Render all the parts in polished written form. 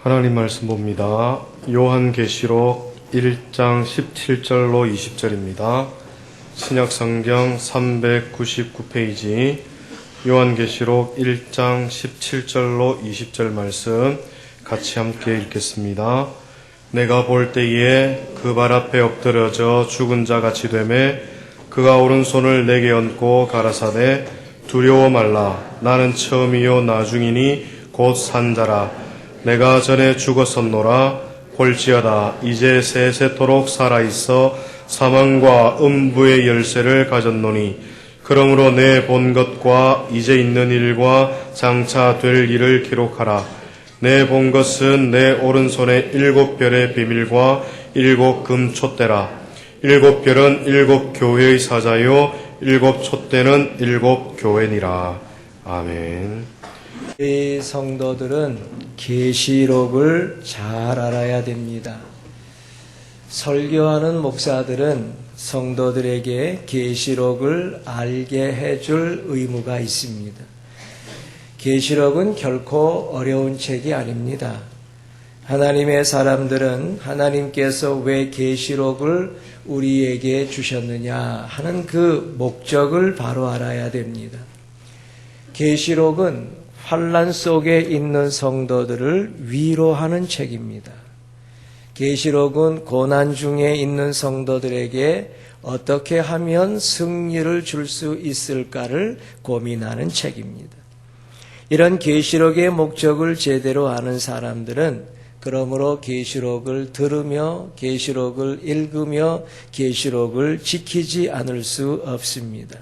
하나님 말씀 봅니다. 요한계시록 1장 17절로 20절입니다. 신약성경 399페이지 요한계시록 1장 17절로 20절 말씀 같이 함께 읽겠습니다. 내가 볼 때에 그 발 앞에 엎드려져 죽은 자 같이 되매 그가 오른손을 내게 얹고 가라사대 두려워 말라. 나는 처음이요 나중이니 곧 산자라. 내가 전에 죽었었노라. 볼지어다 이제 세세토록 살아있어 사망과 음부의 열쇠를 가졌노니 그러므로 내 본 것과 이제 있는 일과 장차 될 일을 기록하라. 내 본 것은 내 오른손에 7별의 비밀과 7 금촛대라. 7별은 7 교회의 사자요 7 촛대는 7 교회니라. 아멘. 우리 성도들은 계시록을 잘 알아야 됩니다. 설교하는 목사들은 성도들에게 계시록을 알게 해줄 의무가 있습니다. 계시록은 결코 어려운 책이 아닙니다. 하나님의 사람들은 하나님께서 왜 계시록을 우리에게 주셨느냐 하는 그 목적을 바로 알아야 됩니다. 계시록은 환난 속에 있는 성도들을 위로하는 책입니다. 계시록은 고난 중에 있는 성도들에게 어떻게 하면 승리를 줄 수 있을까를 고민하는 책입니다. 이런 계시록의 목적을 제대로 아는 사람들은 그러므로 계시록을 들으며 계시록을 읽으며 계시록을 지키지 않을 수 없습니다.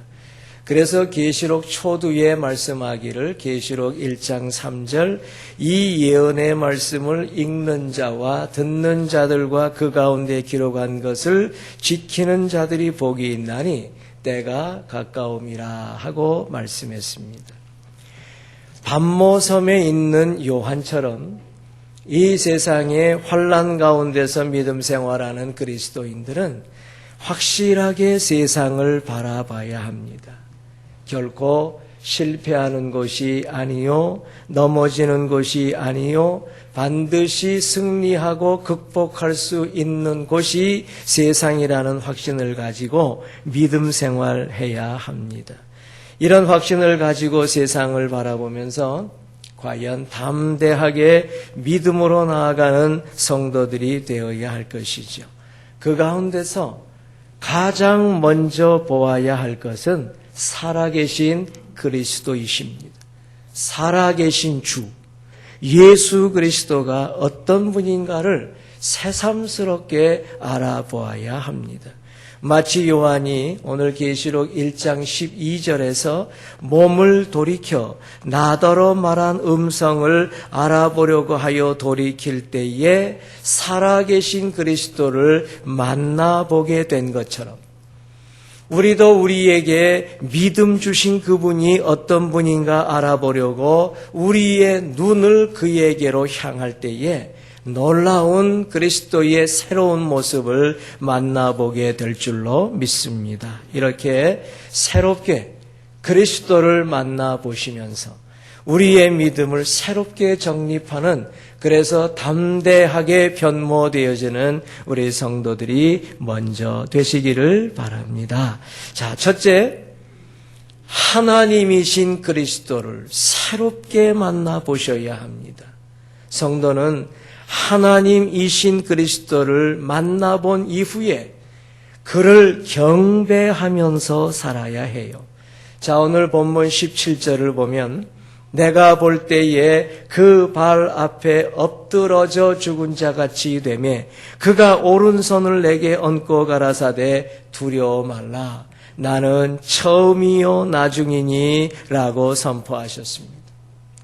그래서 계시록 초두에 말씀하기를 계시록 1장 3절 이 예언의 말씀을 읽는 자와 듣는 자들과 그 가운데 기록한 것을 지키는 자들이 복이 있나니 때가 가까움이라 하고 말씀했습니다. 반모섬에 있는 요한처럼 이 세상의 환난 가운데서 믿음 생활하는 그리스도인들은 확실하게 세상을 바라봐야 합니다. 결코 실패하는 것이 아니요 넘어지는 것이 아니요 반드시 승리하고 극복할 수 있는 곳이 세상이라는 확신을 가지고 믿음 생활해야 합니다. 이런 확신을 가지고 세상을 바라보면서 과연 담대하게 믿음으로 나아가는 성도들이 되어야 할 것이죠. 그 가운데서 가장 먼저 보아야 할 것은 살아계신 그리스도이십니다. 살아계신 주, 예수 그리스도가 어떤 분인가를 새삼스럽게 알아보아야 합니다. 마치 요한이 오늘 계시록 1장 12절에서 몸을 돌이켜 나더러 말한 음성을 알아보려고 하여 돌이킬 때에 살아계신 그리스도를 만나보게 된 것처럼 우리도 우리에게 믿음 주신 그분이 어떤 분인가 알아보려고 우리의 눈을 그에게로 향할 때에 놀라운 그리스도의 새로운 모습을 만나보게 될 줄로 믿습니다. 이렇게 새롭게 그리스도를 만나보시면서 우리의 믿음을 새롭게 정립하는 그래서 담대하게 변모되어지는 우리 성도들이 먼저 되시기를 바랍니다. 자, 첫째, 하나님이신 그리스도를 새롭게 만나보셔야 합니다. 성도는 하나님이신 그리스도를 만나본 이후에 그를 경배하면서 살아야 해요. 자, 오늘 본문 17절을 보면 내가 볼 때에 그 발 앞에 엎드러져 죽은 자같이 되매 그가 오른손을 내게 얹고 가라사대 두려워 말라. 나는 처음이요 나중이니 라고 선포하셨습니다.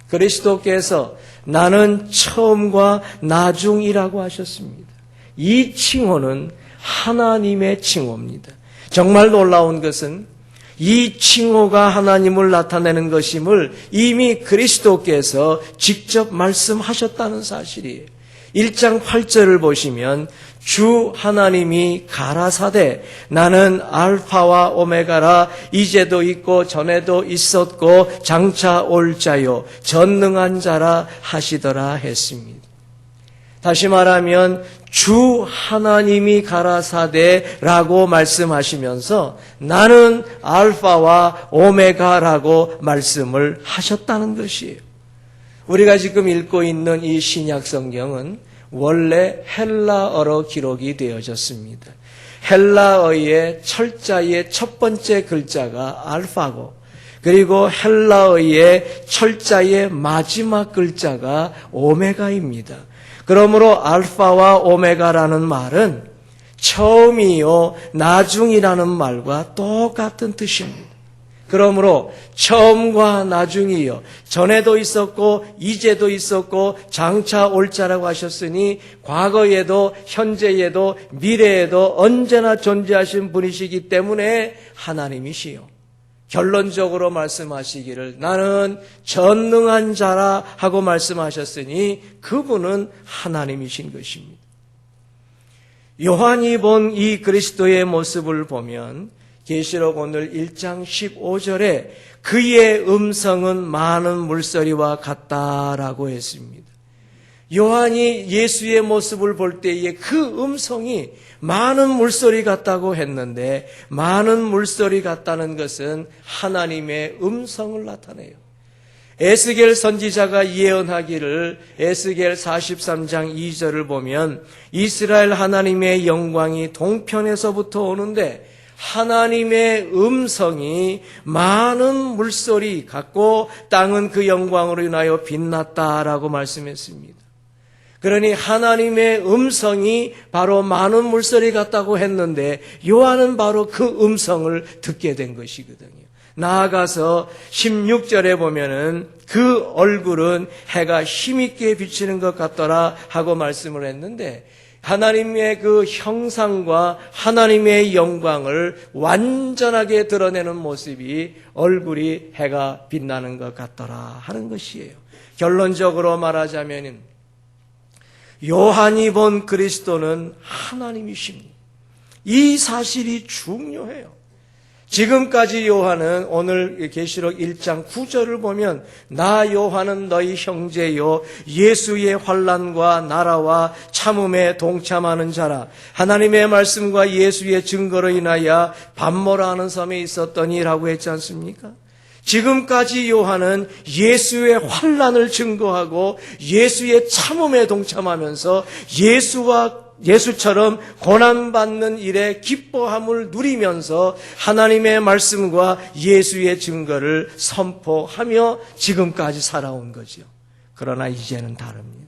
그리스도께서 나는 처음과 나중이라고 하셨습니다. 이 칭호는 하나님의 칭호입니다. 정말 놀라운 것은 이 칭호가 하나님을 나타내는 것임을 이미 그리스도께서 직접 말씀하셨다는 사실이에요. 1장 8절을 보시면 주 하나님이 가라사대 나는 알파와 오메가라 이제도 있고 전에도 있었고 장차 올 자요 전능한 자라 하시더라 했습니다. 다시 말하면 주 하나님이 가라사대라고 말씀하시면서 나는 알파와 오메가라고 말씀을 하셨다는 것이에요. 우리가 지금 읽고 있는 이 신약 성경은 원래 헬라어로 기록이 되어졌습니다. 헬라어의 철자의 첫 번째 글자가 알파고, 그리고 헬라어의 철자의 마지막 글자가 오메가입니다. 그러므로 알파와 오메가라는 말은 처음이요 나중이라는 말과 똑같은 뜻입니다. 그러므로 처음과 나중이요, 전에도 있었고 이제도 있었고 장차 올 자라고 하셨으니 과거에도 현재에도 미래에도 언제나 존재하신 분이시기 때문에 하나님이시요, 결론적으로 말씀하시기를 나는 전능한 자라 하고 말씀하셨으니 그분은 하나님이신 것입니다. 요한이 본 이 그리스도의 모습을 보면 계시록 오늘 1장 15절에 그의 음성은 많은 물소리와 같다라고 했습니다. 요한이 예수의 모습을 볼 때에 그 음성이 많은 물소리 같다고 했는데, 많은 물소리 같다는 것은 하나님의 음성을 나타내요. 에스겔 선지자가 예언하기를 에스겔 43장 2절을 보면 이스라엘 하나님의 영광이 동편에서부터 오는데 하나님의 음성이 많은 물소리 같고 땅은 그 영광으로 인하여 빛났다라고 말씀했습니다. 그러니 하나님의 음성이 바로 많은 물소리 같다고 했는데 요한은 바로 그 음성을 듣게 된 것이거든요. 나아가서 16절에 보면은 그 얼굴은 해가 힘있게 비치는 것 같더라 하고 말씀을 했는데, 하나님의 그 형상과 하나님의 영광을 완전하게 드러내는 모습이 얼굴이 해가 빛나는 것 같더라 하는 것이에요. 결론적으로 말하자면 요한이 본 그리스도는 하나님이십니다. 이 사실이 중요해요. 지금까지 요한은 오늘 계시록 1장 9절을 보면 나 요한은 너희 형제요 예수의 환난과 나라와 참음에 동참하는 자라, 하나님의 말씀과 예수의 증거로 인하여 밤모라 하는 섬에 있었더니라고 했지 않습니까? 지금까지 요한은 예수의 환난을 증거하고 예수의 참음에 동참하면서 예수처럼 고난받는 일에 기뻐함을 누리면서 하나님의 말씀과 예수의 증거를 선포하며 지금까지 살아온 거죠. 그러나 이제는 다릅니다.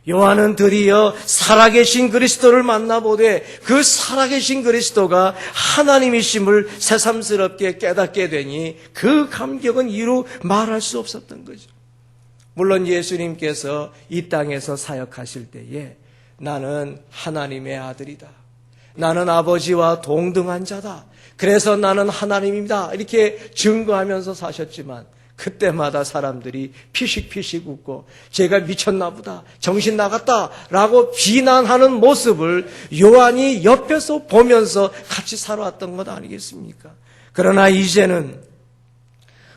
요한은 드디어 살아계신 그리스도를 만나보되 그 살아계신 그리스도가 하나님이심을 새삼스럽게 깨닫게 되니 그 감격은 이루 말할 수 없었던 거죠. 물론 예수님께서 이 땅에서 사역하실 때에 나는 하나님의 아들이다, 나는 아버지와 동등한 자다, 그래서 나는 하나님입니다, 이렇게 증거하면서 사셨지만 그때마다 사람들이 피식피식 웃고 제가 미쳤나 보다, 정신 나갔다 라고 비난하는 모습을 요한이 옆에서 보면서 같이 살아왔던 것 아니겠습니까? 그러나 이제는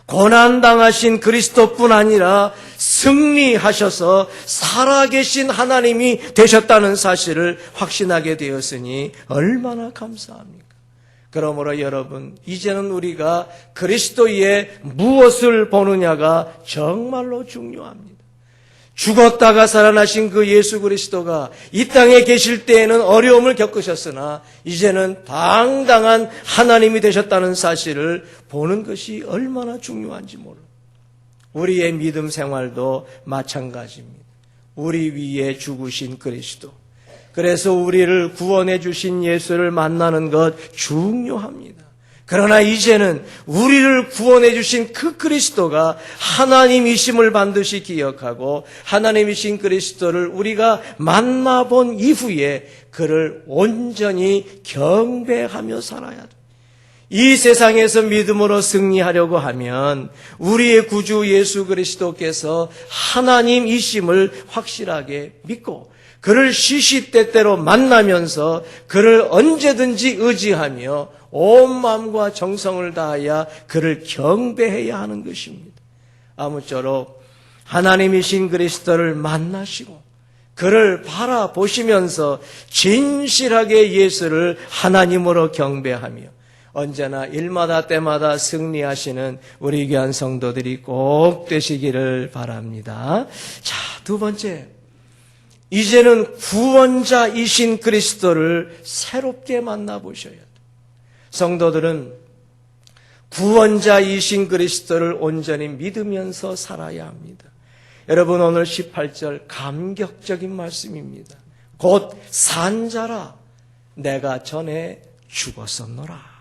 고난당하신 그리스도뿐 아니라 승리하셔서 살아계신 하나님이 되셨다는 사실을 확신하게 되었으니 얼마나 감사합니까? 그러므로 여러분, 이제는 우리가 그리스도의 무엇을 보느냐가 정말로 중요합니다. 죽었다가 살아나신 그 예수 그리스도가 이 땅에 계실 때에는 어려움을 겪으셨으나 이제는 당당한 하나님이 되셨다는 사실을 보는 것이 얼마나 중요한지 몰라. 우리의 믿음 생활도 마찬가지입니다. 우리 위에 죽으신 그리스도, 그래서 우리를 구원해 주신 예수를 만나는 것 중요합니다. 그러나 이제는 우리를 구원해 주신 그 그리스도가 하나님이심을 반드시 기억하고 하나님이신 그리스도를 우리가 만나본 이후에 그를 온전히 경배하며 살아야 돼. 이 세상에서 믿음으로 승리하려고 하면 우리의 구주 예수 그리스도께서 하나님이심을 확실하게 믿고 그를 시시때때로 만나면서 그를 언제든지 의지하며 온 마음과 정성을 다하여 그를 경배해야 하는 것입니다. 아무쪼록 하나님이신 그리스도를 만나시고 그를 바라보시면서 진실하게 예수를 하나님으로 경배하며 언제나 일마다 때마다 승리하시는 우리 귀한 성도들이 꼭 되시기를 바랍니다. 자, 두 번째. 이제는 구원자이신 그리스도를 새롭게 만나보셔야 돼요. 성도들은 구원자이신 그리스도를 온전히 믿으면서 살아야 합니다. 여러분, 오늘 18절 감격적인 말씀입니다. 곧 산자라 내가 전에 죽었었노라.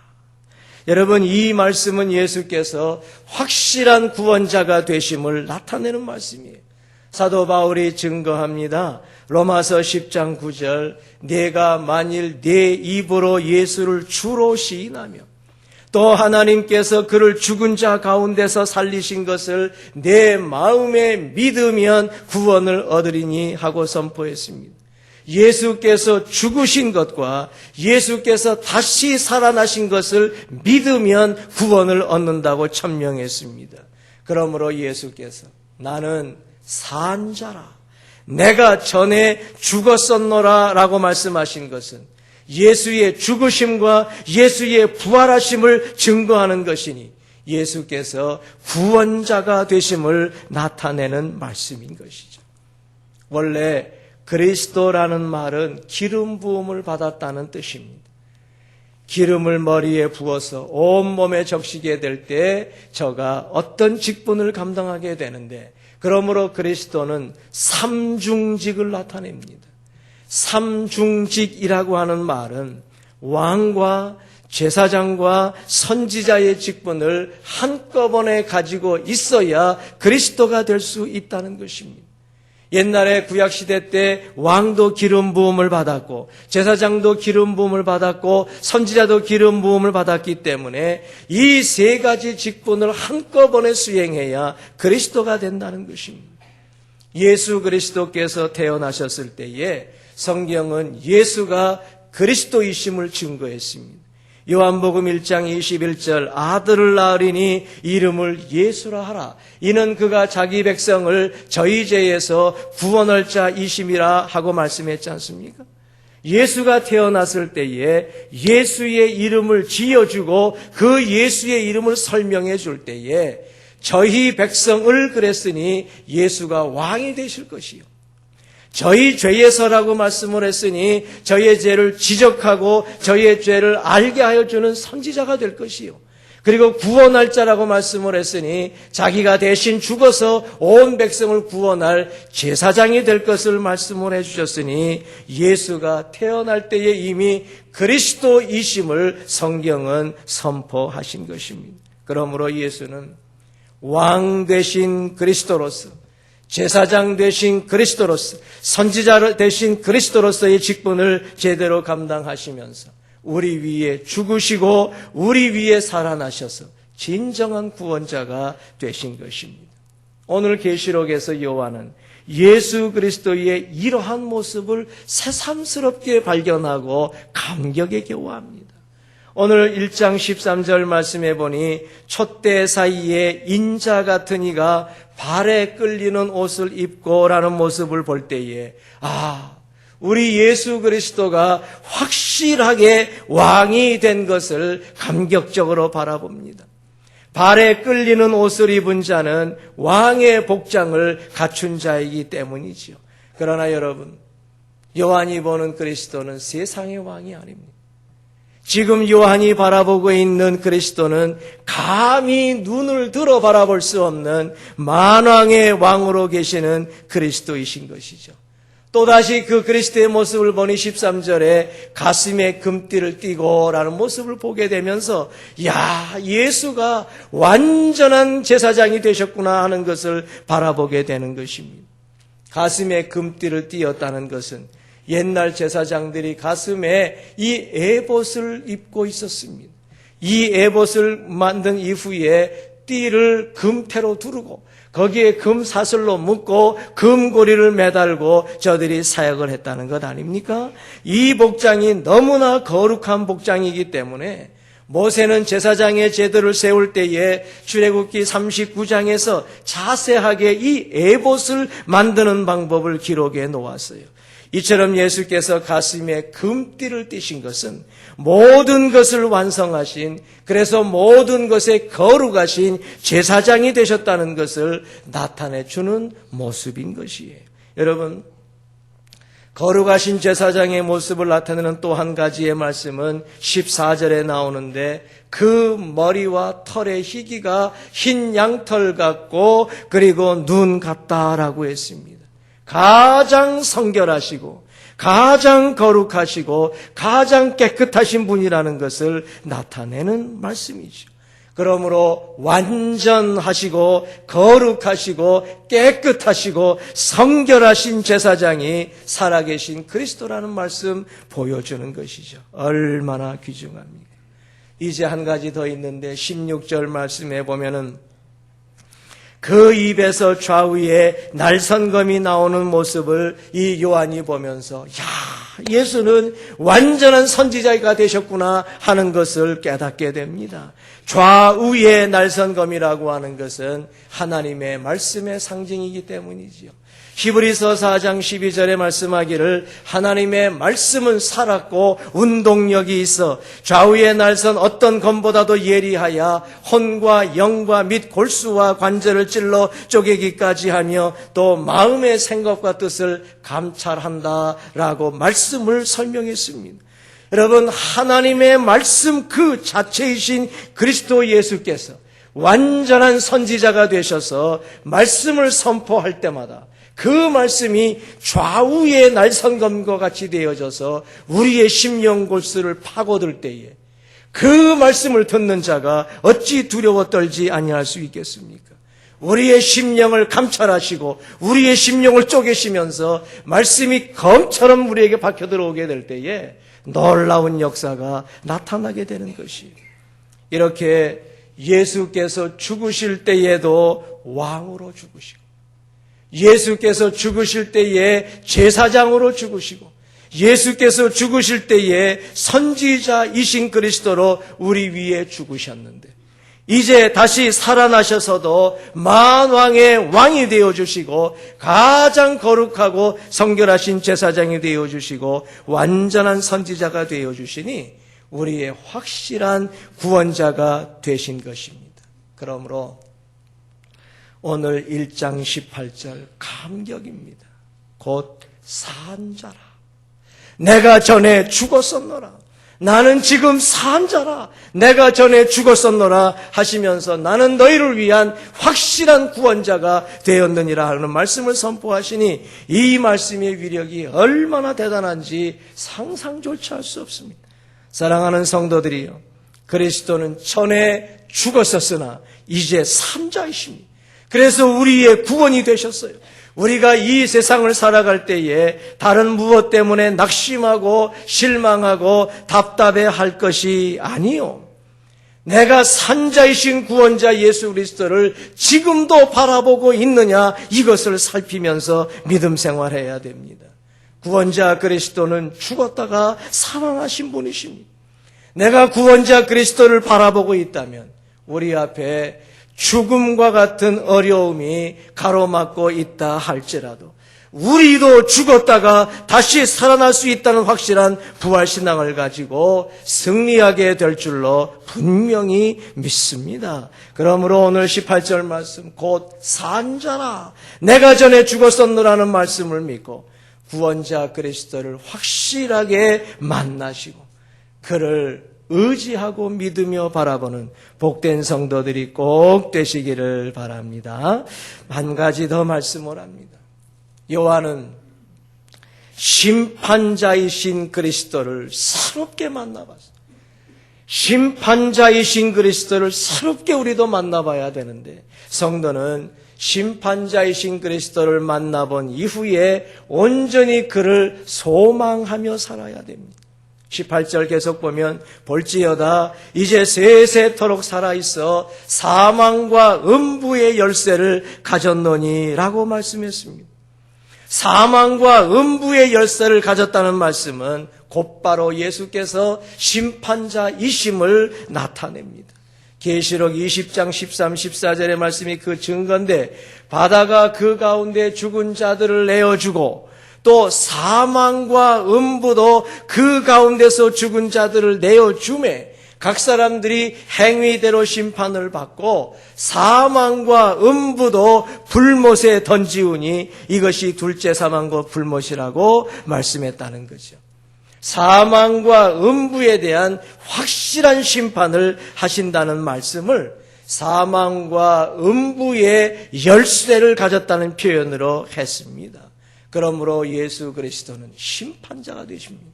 여러분, 이 말씀은 예수께서 확실한 구원자가 되심을 나타내는 말씀이에요. 사도 바울이 증거합니다. 로마서 10장 9절 내가 만일 내 입으로 예수를 주로 시인하며 또 하나님께서 그를 죽은 자 가운데서 살리신 것을 내 마음에 믿으면 구원을 얻으리니 하고 선포했습니다. 예수께서 죽으신 것과 예수께서 다시 살아나신 것을 믿으면 구원을 얻는다고 천명했습니다. 그러므로 예수께서 나는 산자라 내가 전에 죽었었노라 라고 말씀하신 것은 예수의 죽으심과 예수의 부활하심을 증거하는 것이니 예수께서 구원자가 되심을 나타내는 말씀인 것이죠. 원래 그리스도라는 말은 기름 부음을 받았다는 뜻입니다. 기름을 머리에 부어서 온몸에 적시게 될 때 저가 어떤 직분을 감당하게 되는데 그러므로 그리스도는 삼중직을 나타냅니다. 삼중직이라고 하는 말은 왕과 제사장과 선지자의 직분을 한꺼번에 가지고 있어야 그리스도가 될 수 있다는 것입니다. 옛날에 구약시대 때 왕도 기름 부음을 받았고 제사장도 기름 부음을 받았고 선지자도 기름 부음을 받았기 때문에 이 세 가지 직분을 한꺼번에 수행해야 그리스도가 된다는 것입니다. 예수 그리스도께서 태어나셨을 때에 성경은 예수가 그리스도이심을 증거했습니다. 요한복음 1장 21절 아들을 낳으리니 이름을 예수라 하라. 이는 그가 자기 백성을 저희 죄에서 구원할 자이심이라 하고 말씀했지 않습니까? 예수가 태어났을 때에 예수의 이름을 지어주고 그 예수의 이름을 설명해 줄 때에 저희 백성을 그랬으니 예수가 왕이 되실 것이요. 저희 죄에서라고 말씀을 했으니 저희의 죄를 지적하고 저희의 죄를 알게 하여 주는 선지자가 될 것이요. 그리고 구원할 자라고 말씀을 했으니 자기가 대신 죽어서 온 백성을 구원할 제사장이 될 것을 말씀을 해주셨으니 예수가 태어날 때에 이미 그리스도이심을 성경은 선포하신 것입니다. 그러므로 예수는 왕 되신 그리스도로서 제사장 되신 그리스도로서 선지자 되신 그리스도로서의 직분을 제대로 감당하시면서 우리 위에 죽으시고 우리 위에 살아나셔서 진정한 구원자가 되신 것입니다. 오늘 계시록에서 요한은 예수 그리스도의 이러한 모습을 새삼스럽게 발견하고 감격에 겨워합니다. 오늘 1장 13절 말씀해 보니 촛대 사이에 인자 같은 이가 발에 끌리는 옷을 입고 라는 모습을 볼 때에 우리 예수 그리스도가 확실하게 왕이 된 것을 감격적으로 바라봅니다. 발에 끌리는 옷을 입은 자는 왕의 복장을 갖춘 자이기 때문이지요. 그러나 여러분, 요한이 보는 그리스도는 세상의 왕이 아닙니다. 지금 요한이 바라보고 있는 그리스도는 감히 눈을 들어 바라볼 수 없는 만왕의 왕으로 계시는 그리스도이신 것이죠. 또다시 그 그리스도의 모습을 보니 13절에 가슴에 금띠를 띠고 라는 모습을 보게 되면서 예수가 완전한 제사장이 되셨구나 하는 것을 바라보게 되는 것입니다. 가슴에 금띠를 띠었다는 것은 옛날 제사장들이 가슴에 이 에봇을 입고 있었습니다. 이 에봇을 만든 이후에 띠를 금태로 두르고 거기에 금 사슬로 묶고 금고리를 매달고 저들이 사역을 했다는 것 아닙니까? 이 복장이 너무나 거룩한 복장이기 때문에 모세는 제사장의 제도를 세울 때에 출애굽기 39장에서 자세하게 이 에봇을 만드는 방법을 기록해 놓았어요. 이처럼 예수께서 가슴에 금띠를 띠신 것은 모든 것을 완성하신, 그래서 모든 것에 거룩하신 제사장이 되셨다는 것을 나타내 주는 모습인 것이에요. 여러분, 거룩하신 제사장의 모습을 나타내는 또 한 가지의 말씀은 14절에 나오는데, 그 머리와 털의 희기가 흰 양털 같고 그리고 눈 같다라고 했습니다. 가장 성결하시고 가장 거룩하시고 가장 깨끗하신 분이라는 것을 나타내는 말씀이죠. 그러므로 완전하시고 거룩하시고 깨끗하시고 성결하신 제사장이 살아계신 그리스도라는 말씀 보여주는 것이죠. 얼마나 귀중합니까? 이제 한 가지 더 있는데 16절 말씀에 보면은 그 입에서 좌우에 날선검이 나오는 모습을 이 요한이 보면서 예수는 완전한 선지자가 되셨구나 하는 것을 깨닫게 됩니다. 좌우의 날선검이라고 하는 것은 하나님의 말씀의 상징이기 때문이지요. 히브리서 4장 12절에 말씀하기를 하나님의 말씀은 살았고 운동력이 있어 좌우의 날선 어떤 검보다도 예리하여 혼과 영과 및 골수와 관절을 찔러 쪼개기까지 하며 또 마음의 생각과 뜻을 감찰한다라고 말씀을 설명했습니다. 여러분, 하나님의 말씀 그 자체이신 그리스도 예수께서 완전한 선지자가 되셔서 말씀을 선포할 때마다 그 말씀이 좌우의 날선검과 같이 되어져서 우리의 심령 골수를 파고들 때에 그 말씀을 듣는 자가 어찌 두려워 떨지 아니할 수 있겠습니까? 우리의 심령을 감찰하시고 우리의 심령을 쪼개시면서 말씀이 검처럼 우리에게 박혀 들어오게 될 때에 놀라운 역사가 나타나게 되는 것이에요. 이렇게 예수께서 죽으실 때에도 왕으로 죽으시고 예수께서 죽으실 때에 제사장으로 죽으시고 예수께서 죽으실 때에 선지자이신 그리스도로 우리 위에 죽으셨는데 이제 다시 살아나셔서도 만왕의 왕이 되어주시고 가장 거룩하고 성결하신 제사장이 되어주시고 완전한 선지자가 되어주시니 우리의 확실한 구원자가 되신 것입니다. 그러므로 오늘 1장 18절 감격입니다. 곧 산자라. 내가 전에 죽었었노라. 나는 지금 산자라. 내가 전에 죽었었노라 하시면서 나는 너희를 위한 확실한 구원자가 되었느니라 하는 말씀을 선포하시니 이 말씀의 위력이 얼마나 대단한지 상상조차 할 수 없습니다. 사랑하는 성도들이요, 그리스도는 전에 죽었었으나 이제 산자이십니다. 그래서 우리의 구원이 되셨어요. 우리가 이 세상을 살아갈 때에 다른 무엇 때문에 낙심하고 실망하고 답답해할 것이 아니요. 내가 산자이신 구원자 예수 그리스도를 지금도 바라보고 있느냐, 이것을 살피면서 믿음 생활해야 됩니다. 구원자 그리스도는 죽었다가 살아나신 분이십니다. 내가 구원자 그리스도를 바라보고 있다면 우리 앞에 죽음과 같은 어려움이 가로막고 있다 할지라도 우리도 죽었다가 다시 살아날 수 있다는 확실한 부활신앙을 가지고 승리하게 될 줄로 분명히 믿습니다. 그러므로 오늘 18절 말씀 곧 산자라. 내가 전에 죽었었노라는 말씀을 믿고 구원자 그리스도를 확실하게 만나시고 그를 의지하고 믿으며 바라보는 복된 성도들이 꼭 되시기를 바랍니다. 한 가지 더 말씀을 합니다. 요한은 심판자이신 그리스도를 새롭게 만나봤어요. 심판자이신 그리스도를 새롭게 우리도 만나봐야 되는데 성도는 심판자이신 그리스도를 만나본 이후에 온전히 그를 소망하며 살아야 됩니다. 18절 계속 보면 볼지어다 이제 세세토록 살아있어 사망과 음부의 열쇠를 가졌노니 라고 말씀했습니다. 사망과 음부의 열쇠를 가졌다는 말씀은 곧바로 예수께서 심판자이심을 나타냅니다. 계시록 20장 13, 14절의 말씀이 그 증거인데 바다가 그 가운데 죽은 자들을 내어주고 또 사망과 음부도 그 가운데서 죽은 자들을 내어주매 각 사람들이 행위대로 심판을 받고 사망과 음부도 불못에 던지우니 이것이 둘째 사망과 불못이라고 말씀했다는 거죠. 사망과 음부에 대한 확실한 심판을 하신다는 말씀을 사망과 음부의 열쇠를 가졌다는 표현으로 했습니다. 그러므로 예수 그리스도는 심판자가 되십니다.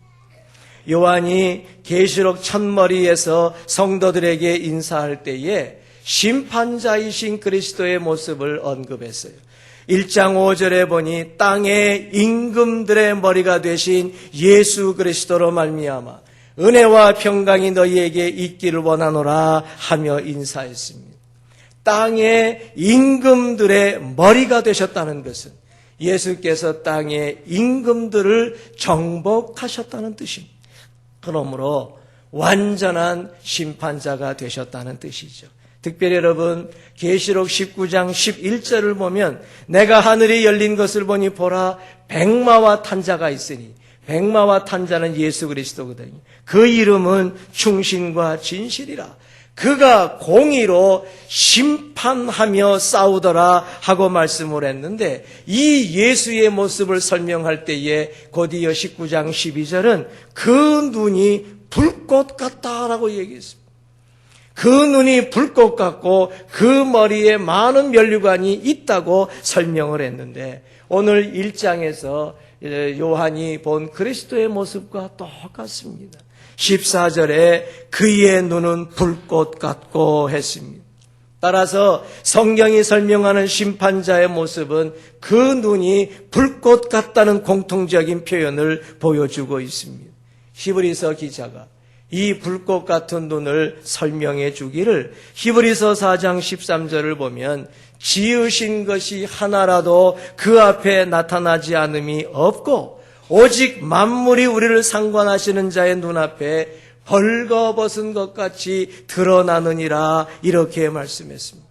요한이 계시록 첫머리에서 성도들에게 인사할 때에 심판자이신 그리스도의 모습을 언급했어요. 1장 5절에 보니 땅의 임금들의 머리가 되신 예수 그리스도로 말미암아 은혜와 평강이 너희에게 있기를 원하노라 하며 인사했습니다. 땅의 임금들의 머리가 되셨다는 것은 예수께서 땅의 임금들을 정복하셨다는 뜻입니다. 그러므로 완전한 심판자가 되셨다는 뜻이죠. 특별히 여러분 계시록 19장 11절을 보면 내가 하늘이 열린 것을 보니 보라 백마와 탄자가 있으니 백마와 탄자는 예수 그리스도거든요. 그 이름은 충신과 진실이라. 그가 공의로 심판하며 싸우더라 하고 말씀을 했는데 이 예수의 모습을 설명할 때에 곧이어 19장 12절은 그 눈이 불꽃 같다라고 얘기했습니다. 그 눈이 불꽃 같고 그 머리에 많은 면류관이 있다고 설명을 했는데 오늘 1장에서 요한이 본 그리스도의 모습과 똑같습니다. 14절에 그의 눈은 불꽃 같고 했습니다. 따라서 성경이 설명하는 심판자의 모습은 그 눈이 불꽃 같다는 공통적인 표현을 보여주고 있습니다. 히브리서 기자가 이 불꽃 같은 눈을 설명해 주기를 히브리서 4장 13절을 보면 지으신 것이 하나라도 그 앞에 나타나지 않음이 없고 오직 만물이 우리를 상관하시는 자의 눈앞에 벌거벗은 것 같이 드러나느니라 이렇게 말씀했습니다.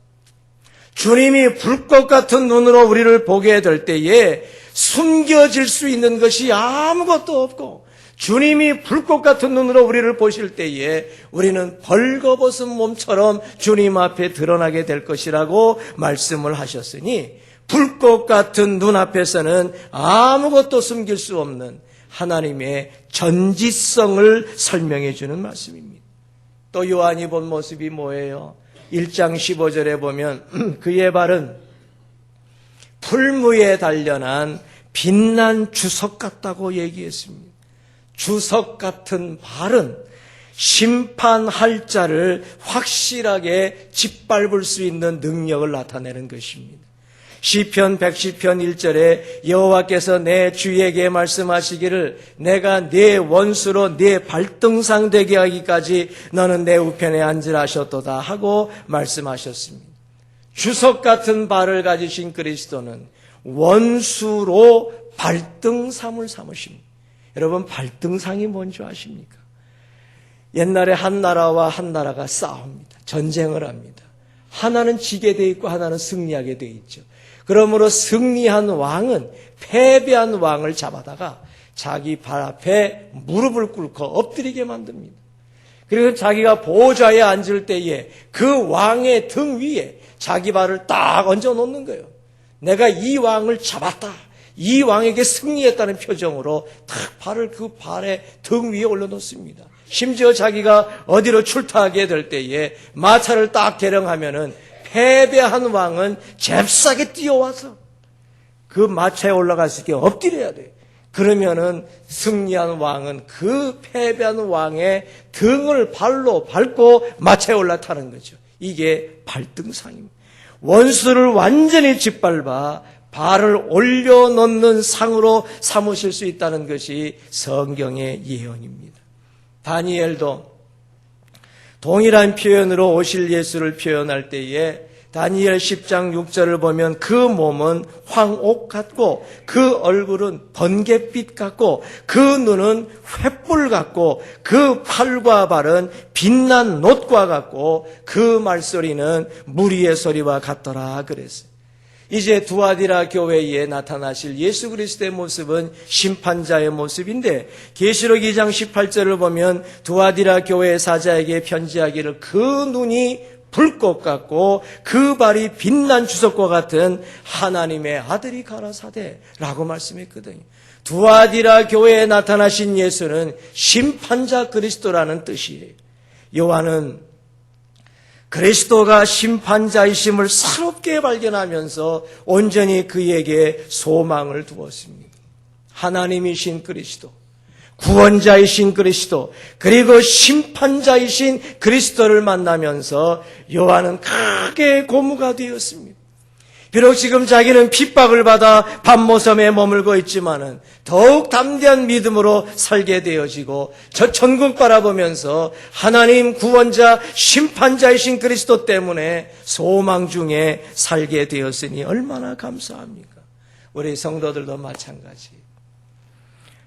주님이 불꽃 같은 눈으로 우리를 보게 될 때에 숨겨질 수 있는 것이 아무것도 없고 주님이 불꽃 같은 눈으로 우리를 보실 때에 우리는 벌거벗은 몸처럼 주님 앞에 드러나게 될 것이라고 말씀을 하셨으니 불꽃 같은 눈 앞에서는 아무것도 숨길 수 없는 하나님의 전지성을 설명해 주는 말씀입니다. 또 요한이 본 모습이 뭐예요? 1장 15절에 보면 그의 발은 풀무에 단련한 빛난 주석 같다고 얘기했습니다. 주석 같은 발은 심판할 자를 확실하게 짓밟을 수 있는 능력을 나타내는 것입니다. 시편 110편 1절에 여호와께서 내 주에게 말씀하시기를 내가 네 원수로 네 발등상 되게 하기까지 너는 내 우편에 앉으라 하셨도다 하고 말씀하셨습니다. 주석 같은 발을 가지신 그리스도는 원수로 발등상을 삼으십니다. 여러분 발등상이 뭔지 아십니까? 옛날에 한 나라와 한 나라가 싸웁니다. 전쟁을 합니다. 하나는 지게 돼 있고 하나는 승리하게 돼 있죠. 그러므로 승리한 왕은 패배한 왕을 잡아다가 자기 발 앞에 무릎을 꿇고 엎드리게 만듭니다. 그리고 자기가 보좌에 앉을 때에 그 왕의 등 위에 자기 발을 딱 얹어 놓는 거예요. 내가 이 왕을 잡았다. 이 왕에게 승리했다는 표정으로 딱 발을 그 발의 등 위에 올려놓습니다. 심지어 자기가 어디로 출타하게 될 때에 마차를 딱 계령하면은 패배한 왕은 잽싸게 뛰어와서 그 마차에 올라갈 수 있게 엎드려야 돼. 그러면은 승리한 왕은 그 패배한 왕의 등을 발로 밟고 마차에 올라타는 거죠. 이게 발등상입니다. 원수를 완전히 짓밟아 발을 올려놓는 상으로 삼으실 수 있다는 것이 성경의 예언입니다. 다니엘도 동일한 표현으로 오실 예수를 표현할 때에 다니엘 10장 6절을 보면 그 몸은 황옥 같고 그 얼굴은 번갯빛 같고 그 눈은 횃불 같고 그 팔과 발은 빛난 놋과 같고 그 말소리는 무리의 소리와 같더라 그랬어요. 이제 두아디라 교회에 나타나실 예수 그리스도의 모습은 심판자의 모습인데 계시록 2장 18절을 보면 두아디라 교회의 사자에게 편지하기를 그 눈이 불꽃 같고 그 발이 빛난 주석과 같은 하나님의 아들이 가라사대라고 말씀했거든요. 두아디라 교회에 나타나신 예수는 심판자 그리스도라는 뜻이에요. 요한은 그리스도가 심판자이심을 새롭게 발견하면서 온전히 그에게 소망을 두었습니다. 하나님이신 그리스도, 구원자이신 그리스도, 그리고 심판자이신 그리스도를 만나면서 요한은 크게 고무가 되었습니다. 비록 지금 자기는 핍박을 받아 밤모섬에 머물고 있지만은 더욱 담대한 믿음으로 살게 되어지고 저 천국 바라보면서 하나님 구원자 심판자이신 그리스도 때문에 소망 중에 살게 되었으니 얼마나 감사합니까? 우리 성도들도 마찬가지.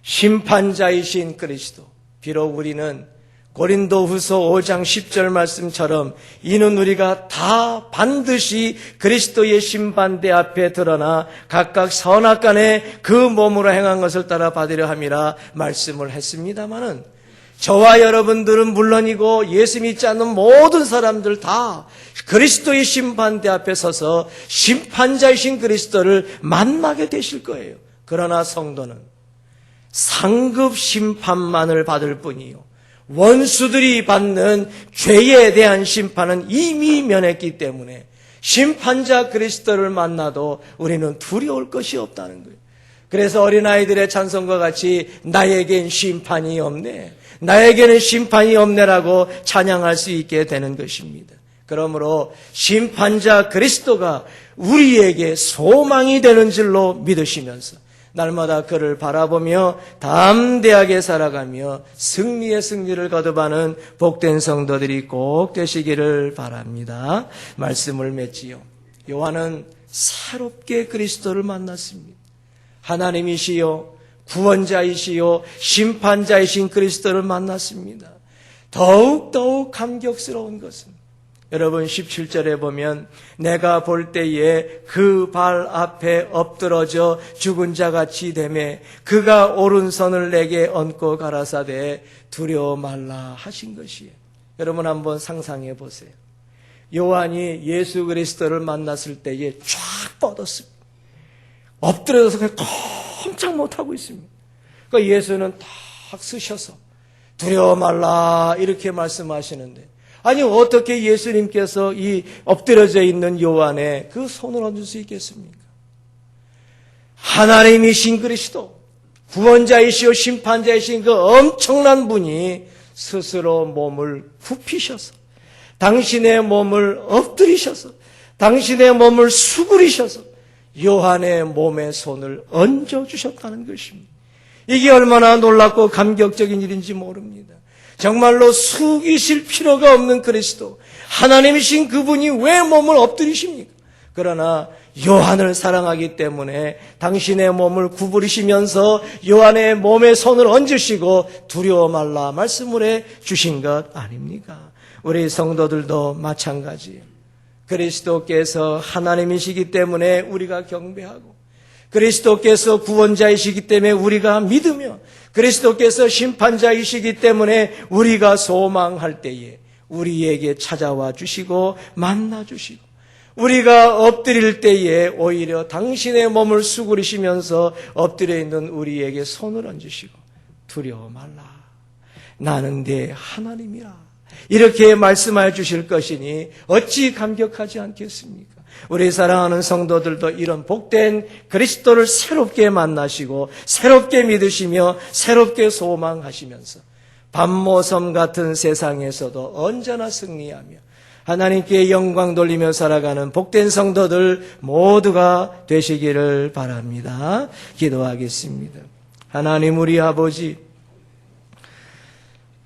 심판자이신 그리스도. 비록 우리는 고린도후서 5장 10절 말씀처럼 이는 우리가 다 반드시 그리스도의 심판대 앞에 드러나 각각 선악간에 그 몸으로 행한 것을 따라 받으려 함이라 말씀을 했습니다마는 저와 여러분들은 물론이고 예수 믿지 않는 모든 사람들 다 그리스도의 심판대 앞에 서서 심판자이신 그리스도를 만나게 되실 거예요. 그러나 성도는 상급 심판만을 받을 뿐이요 원수들이 받는 죄에 대한 심판은 이미 면했기 때문에 심판자 그리스도를 만나도 우리는 두려울 것이 없다는 거예요. 그래서 어린아이들의 찬송과 같이 나에겐 심판이 없네, 나에게는 심판이 없네라고 찬양할 수 있게 되는 것입니다. 그러므로 심판자 그리스도가 우리에게 소망이 되는 줄로 믿으시면서 날마다 그를 바라보며 담대하게 살아가며 승리의 승리를 거듭하는 복된 성도들이 꼭 되시기를 바랍니다. 말씀을 맺지요. 요한은 새롭게 그리스도를 만났습니다. 하나님이시요 구원자이시요 심판자이신 그리스도를 만났습니다. 더욱 감격스러운 것은 여러분 17절에 보면 내가 볼 때에 그 발 앞에 엎드러져 죽은 자같이 되매 그가 오른손을 내게 얹고 가라사대 두려워 말라 하신 것이에요. 여러분 한번 상상해 보세요. 요한이 예수 그리스도를 만났을 때에 쫙 뻗었습니다. 엎드려서 그냥 꼼짝 못하고 있습니다. 그러니까 예수는 탁 쓰셔서 두려워 말라 이렇게 말씀하시는데 아니 어떻게 예수님께서 이 엎드려져 있는 요한에 그 손을 얹을 수 있겠습니까? 하나님이신 그리스도, 구원자이시오 심판자이신 그 엄청난 분이 스스로 몸을 굽히셔서 당신의 몸을 엎드리셔서 당신의 몸을 수그리셔서 요한의 몸에 손을 얹어주셨다는 것입니다. 이게 얼마나 놀랍고 감격적인 일인지 모릅니다. 정말로 숙이실 필요가 없는 그리스도, 하나님이신 그분이 왜 몸을 엎드리십니까? 그러나 요한을 사랑하기 때문에 당신의 몸을 구부리시면서 요한의 몸에 손을 얹으시고 두려워 말라 말씀을 해 주신 것 아닙니까? 우리 성도들도 마찬가지예요. 그리스도께서 하나님이시기 때문에 우리가 경배하고 그리스도께서 구원자이시기 때문에 우리가 믿으며 그리스도께서 심판자이시기 때문에 우리가 소망할 때에 우리에게 찾아와 주시고 만나 주시고 우리가 엎드릴 때에 오히려 당신의 몸을 수그리시면서 엎드려 있는 우리에게 손을 얹으시고 두려워 말라 나는 내 하나님이라 이렇게 말씀하여 주실 것이니 어찌 감격하지 않겠습니까? 우리 사랑하는 성도들도 이런 복된 그리스도를 새롭게 만나시고 새롭게 믿으시며 새롭게 소망하시면서 밤모섬 같은 세상에서도 언제나 승리하며 하나님께 영광 돌리며 살아가는 복된 성도들 모두가 되시기를 바랍니다. 기도하겠습니다. 하나님 우리 아버지,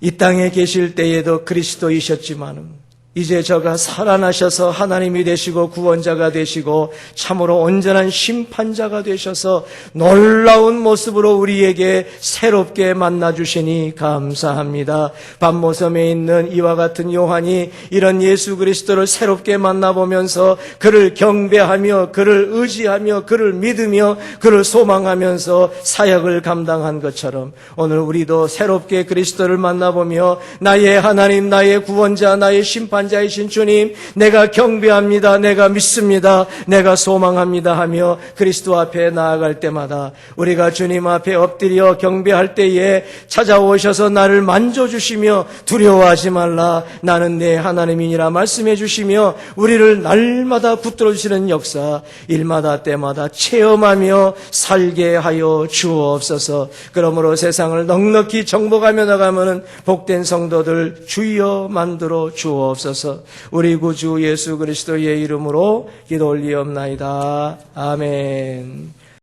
이 땅에 계실 때에도 그리스도이셨지만은 이제 저가 살아나셔서 하나님이 되시고 구원자가 되시고 참으로 온전한 심판자가 되셔서 놀라운 모습으로 우리에게 새롭게 만나주시니 감사합니다. 밤모섬에 있는 이와 같은 요한이 이런 예수 그리스도를 새롭게 만나보면서 그를 경배하며 그를 의지하며 그를 믿으며 그를 소망하면서 사역을 감당한 것처럼 오늘 우리도 새롭게 그리스도를 만나보며 나의 하나님, 나의 구원자, 나의 심판자이신 주님, 내가 경배합니다, 내가 믿습니다, 내가 소망합니다 하며 그리스도 앞에 나아갈 때마다 우리가 주님 앞에 엎드려 경배할 때에 찾아오셔서 나를 만져주시며 두려워하지 말라, 나는 내 하나님이니라 말씀해 주시며 우리를 날마다 붙들어 주시는 역사 일마다 때마다 체험하며 살게 하여 주옵소서. 그러므로 세상을 넉넉히 정복하며 나가면 복된 성도들 주여 만들어 주옵소서. 우리 구주 예수 그리스도의 이름으로 기도 올리옵나이다. 아멘.